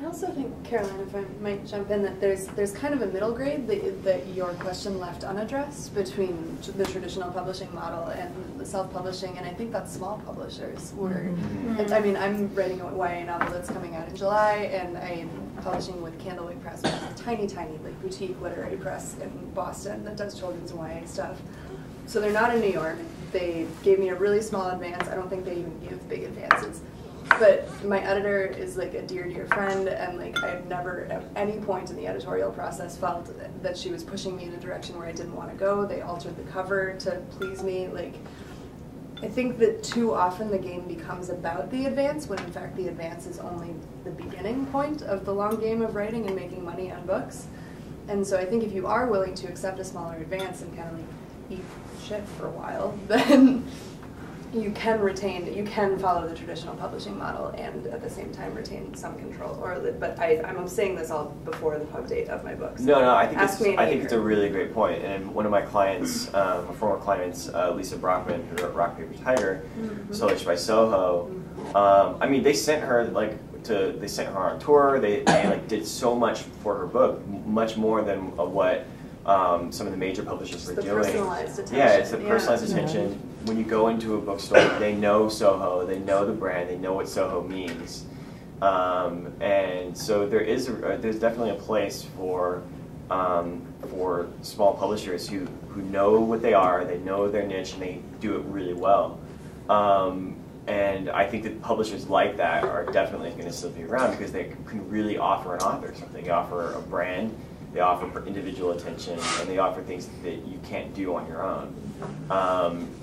also think, Caroline, if I might jump in, that there's kind of a middle grade that your question left unaddressed between the traditional publishing model and the self-publishing, and I think that's small publishers. Where, I mean, I'm writing a YA novel that's coming out in July, and I'm publishing with Candlewick Press, which is a tiny, like boutique literary press in Boston that does children's and YA stuff. So they're not in New York. They gave me a really small advance. I don't think they even give big advances. But my editor is like a dear friend, and like I've never at any point in the editorial process felt that she was pushing me in a direction where I didn't want to go. They altered the cover to please me. Like, I think that too often the game becomes about the advance, when in fact the advance is only the beginning point of the long game of writing and making money on books. And so I think if you are willing to accept a smaller advance and kind of like eat shit for a while, then you can follow the traditional publishing model and at the same time retain some control. But I'm saying this all before the pub date of my book. So no, I think it's a really great point. And one of my clients, my former clients, Lisa Brockman, who wrote Rock Paper Tiger, published by Soho. I mean, they sent her they sent her on tour. They like did so much for her book, much more than what some of the major publishers were doing. Personalized attention. Yeah, it's the personalized attention. When you go into a bookstore, they know Soho, they know the brand, they know what Soho means, and so there's definitely a place for small publishers who know what they are, they know their niche, and they do it really well. And I think that publishers like that are definitely going to still be around because they can really offer an author something. They offer a brand, they offer individual attention, and they offer things that you can't do on your own.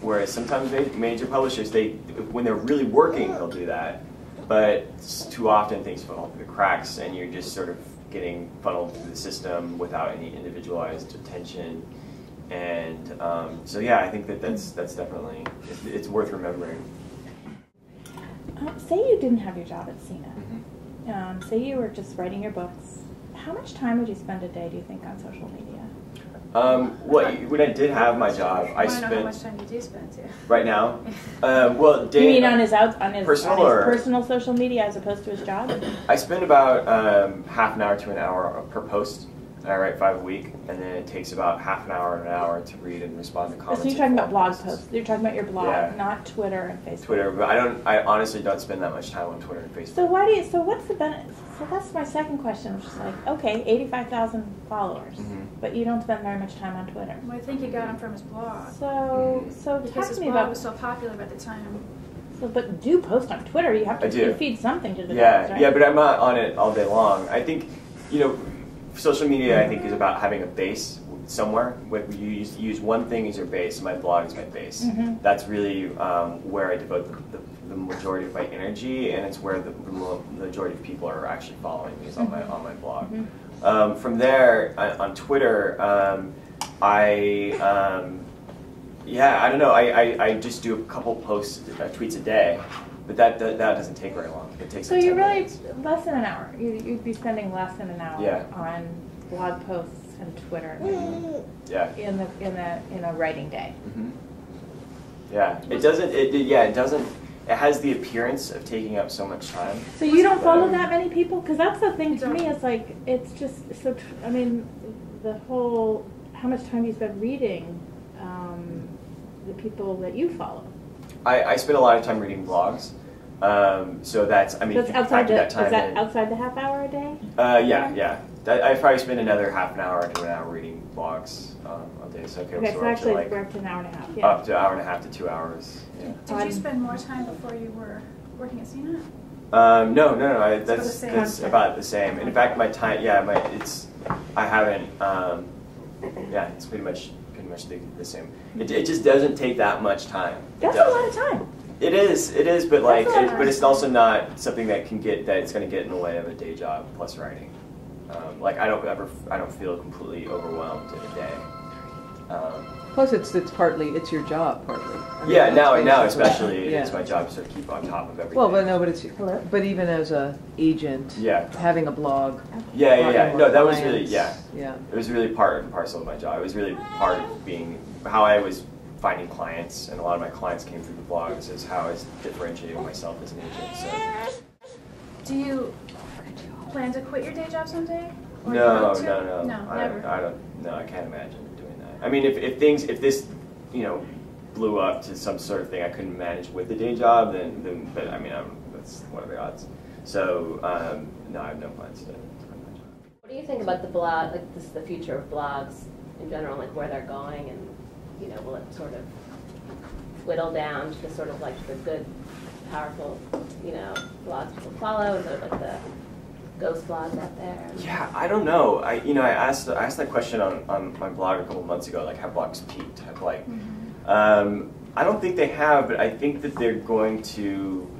Whereas sometimes major publishers, when they're really working, they'll do that. But too often things fall through the cracks, and you're just sort of getting funneled through the system without any individualized attention. And so yeah, I think that's definitely, it's worth remembering. Say you didn't have your job at CNET. Say you were just writing your books. How much time would you spend a day, do you think, on social media? When I did have my job, I spent. Know how much time you do spend too. Right now, well, you mean on his personal social media as opposed to his job? I spend about half an hour to an hour per post. And I write 5 a week, and then it takes about half an hour to read and respond to comments. So you're talking about blog posts. You're talking about your blog, not Twitter and Facebook. Twitter, but I honestly don't spend that much time on Twitter and Facebook. So so what's the benefit? So that's my second question, which is like, okay, 85,000 followers, but you don't spend very much time on Twitter. Well, I think you got him from his blog. So because his blog was so popular at the time. So, but do post on Twitter. You have to feed something to the blogs, right? Yeah, but I'm not on it all day long. I think, social media, I think, is about having a base somewhere. You use one thing as your base. My blog is my base. That's really where I devote the majority of my energy, and it's where the majority of people are actually following me is on my blog. From there, on Twitter, I don't know. I just do a couple tweets a day. But that doesn't take very long. It takes. So you're really less than an hour. You'd be spending less than an hour on blog posts and Twitter. In a writing day. Yeah, it doesn't. It doesn't. It has the appearance of taking up so much time. So you don't follow that many people? Because that's the thing to me. It's like it's just so. I mean, the whole how much time you spend reading the people that you follow. I spend a lot of time reading blogs, so that's, I mean, outside outside the half hour a day? Yeah. I probably spend another half an hour to an hour reading blogs a day. So so actually we're up to an hour and a half. Yeah. Up to an hour and a half to 2 hours. Yeah. Did you spend more time before you were working at CNET? No. That's about the same. And in fact, my time, I haven't. It's pretty much the same. It just doesn't take that much time. That's a lot of time. It is, but but it's also not something that it's going to get in the way of a day job plus writing. I don't feel completely overwhelmed in a day. Plus, it's your job partly. I mean, now especially it's my job to sort of keep on top of everything. Well, but even as a agent, having a blog. No, that was really it was really part and parcel of my job. It was really part of being how I was finding clients, and a lot of my clients came through the blogs. Is how I was differentiating myself as an agent. So, do you plan to quit your day job someday? Or No, you hope to? no. No, never. I don't. No, I can't imagine doing that. I mean, if this, you know, blew up to some sort of thing I couldn't manage with the day job, then but I mean, that's what are the odds? So no, I have no plans to. What do you think about the blog? Like, this is the future of blogs in general, like where they're going, and you know, will it sort of whittle down to sort of like the good, powerful, you know, blogs people follow, and sort of like the ghost blogs out there? Yeah, I don't know. I asked that question on my blog a couple months ago. Like, have blogs peaked? Have like, I don't think they have, but I think that they're going to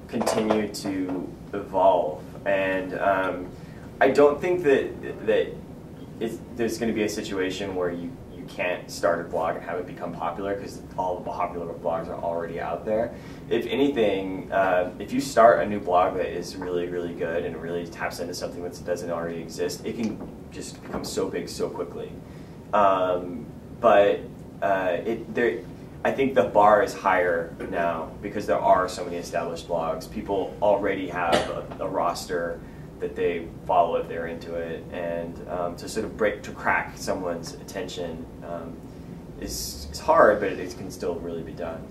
continue to evolve, and I don't think that there's going to be a situation where you can't start a blog and have it become popular, because all the popular blogs are already out there. If anything, if you start a new blog that is really, really good and really taps into something that doesn't already exist, it can just become so big so quickly. But I think the bar is higher now because there are so many established blogs. People already have a roster that they follow if they're into it, and to sort of crack someone's attention is hard, but it can still really be done.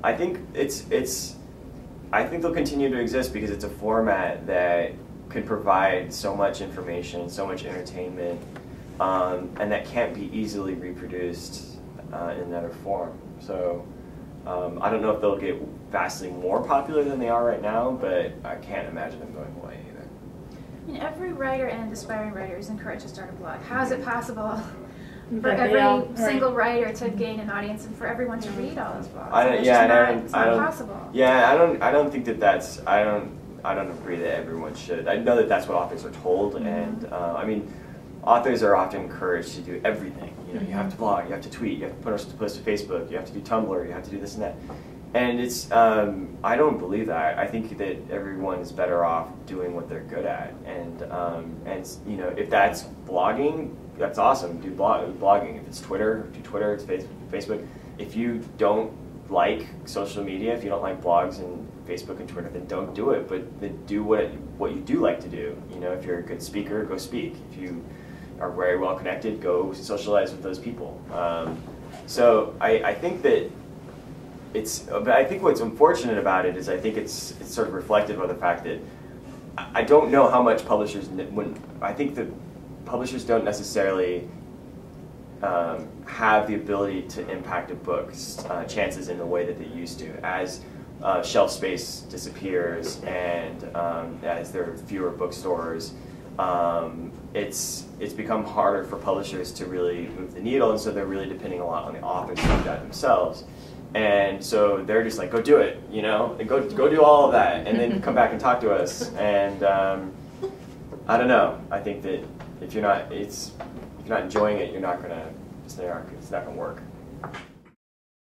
I think I think they'll continue to exist because it's a format that can provide so much information, so much entertainment, and that can't be easily reproduced in another form. So I don't know if they'll get vastly more popular than they are right now, but I can't imagine them going away either. I mean, every writer and aspiring writer is encouraged to start a blog. How is it possible for But every single writer to gain an audience and for everyone to read all those blogs? It's not possible. Yeah, I don't think that's. I don't agree that everyone should. I know that that's what authors are told, and I mean, authors are often encouraged to do everything. You know, you have to blog, you have to tweet, you have to post to Facebook, you have to do Tumblr, you have to do this and that. And it's, I don't believe that. I think that everyone is better off doing what they're good at. And you know, if that's blogging, that's awesome. Do blogging. If it's Twitter, do Twitter. It's Facebook. If you don't like social media, if you don't like blogs and Facebook and Twitter, then don't do it. But then do what you do like to do. You know, if you're a good speaker, go speak. If you are very well connected, go socialize with those people. So I think that but I think what's unfortunate about it is I think it's sort of reflective of the fact that I don't know how much publishers, I think that publishers don't necessarily have the ability to impact a book's chances in the way that they used to. As shelf space disappears and as there are fewer bookstores, it's become harder for publishers to really move the needle, and so they're really depending a lot on the authors to do that themselves. And so they're just like, go do it, you know, and go do all of that, and then come back and talk to us. And I don't know. I think that if you're not enjoying it, it's not gonna work.